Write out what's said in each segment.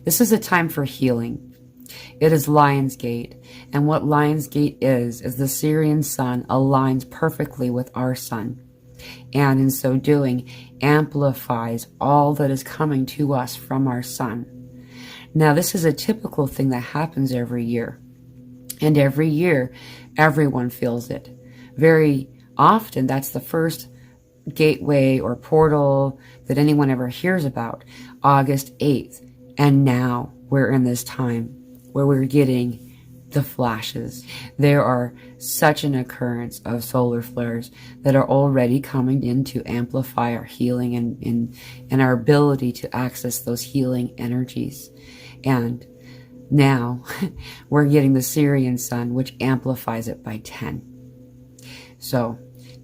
This is a time for healing. It is Lionsgate, and what Lionsgate is the Sirian Sun aligns perfectly with our sun, and in so doing, amplifies all that is coming to us from our sun. Now, this is a typical thing that happens every year, and every year, everyone feels it. Very often, that's the first gateway or portal that anyone ever hears about, August 8th, and now we're in this time where we're getting the flashes. There are such an occurrence of solar flares that are already coming in to amplify our healing and our ability to access those healing energies. And now we're getting the Sirian Sun, which amplifies it by 10. So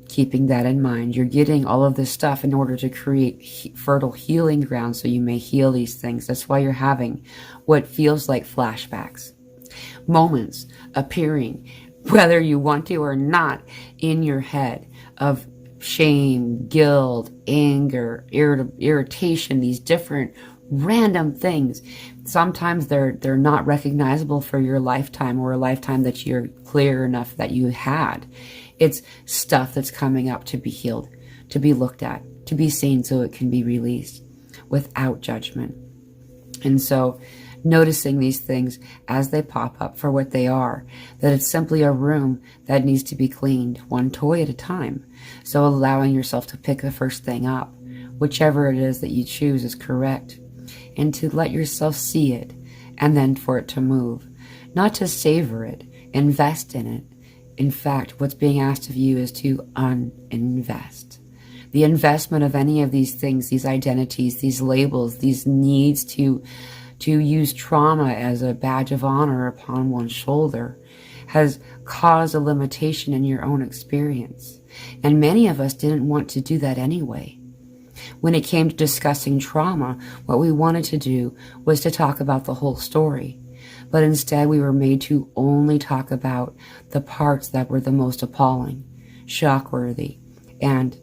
keeping that in mind, you're getting all of this stuff in order to create fertile healing ground so you may heal these things. That's why you're having what feels like flashbacks. Moments appearing, whether you want to or not, in your head of shame, guilt, anger, irritation, these different random things. Sometimes they're not recognizable for your lifetime or a lifetime that you're clear enough that you had. It's stuff that's coming up to be healed, to be looked at, to be seen so it can be released without judgment. And so noticing these things as they pop up for what they are, that it's simply a room that needs to be cleaned, one toy at a time. So allowing yourself to pick the first thing up, whichever it is that you choose is correct, and to let yourself see it, and then for it to move, not to savor it, invest in it. In fact, what's being asked of you is to uninvest. The investment of any of these things, these identities, these labels, these needs to use trauma as a badge of honor upon one's shoulder has caused a limitation in your own experience. And many of us didn't want to do that anyway. When it came to discussing trauma, what we wanted to do was to talk about the whole story. But instead we were made to only talk about the parts that were the most appalling, shockworthy, and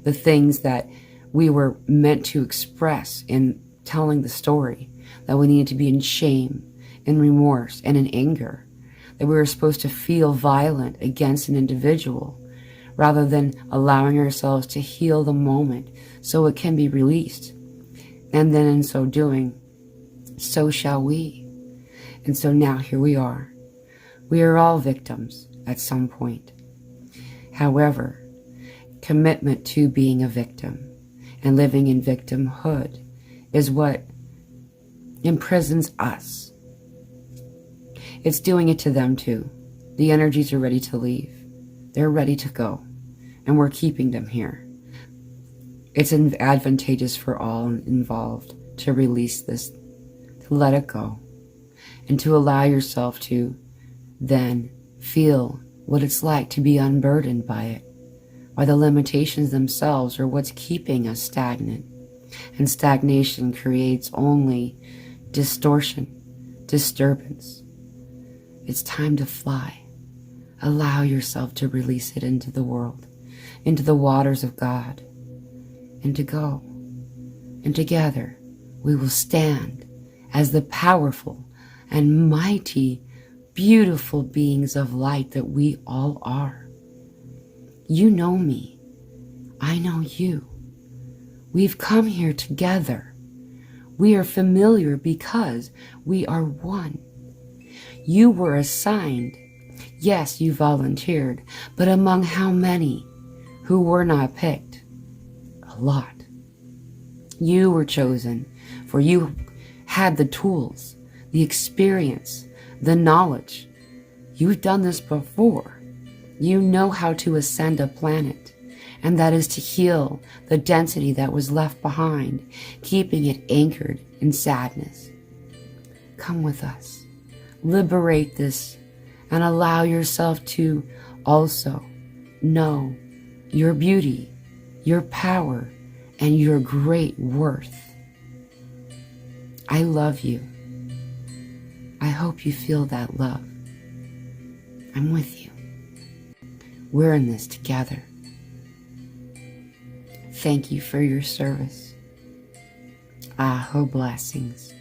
the things that we were meant to express in telling the story, that we needed to be in shame, in remorse, and in anger, that we were supposed to feel violent against an individual, rather than allowing ourselves to heal the moment so it can be released. And then in so doing, so shall we. And so now here we are. We are all victims at some point. However, commitment to being a victim and living in victimhood is what imprisons us. It's doing it to them too. The energies are ready to leave. They're ready to go. And we're keeping them here. It's advantageous for all involved to release this, to let it go, and to allow yourself to then feel what it's like to be unburdened by it, by the limitations themselves or what's keeping us stagnant. And stagnation creates only distortion, disturbance. It's time to fly. Allow yourself to release it into the world, into the waters of God, and to go. And together we will stand as the powerful and mighty, beautiful beings of light that we all are. You know me. I know you. We've come here together. We are familiar because we are one. You were assigned. Yes, you volunteered, but among how many who were not picked? A lot. You were chosen, for you had the tools, the experience, the knowledge. You've done this before. You know how to ascend a planet, and that is to heal the density that was left behind, keeping it anchored in sadness. Come with us. Liberate this and allow yourself to also know your beauty, your power, and your great worth. I love you. I hope you feel that love. I'm with you. We're in this together. Thank you for your service. Aho blessings.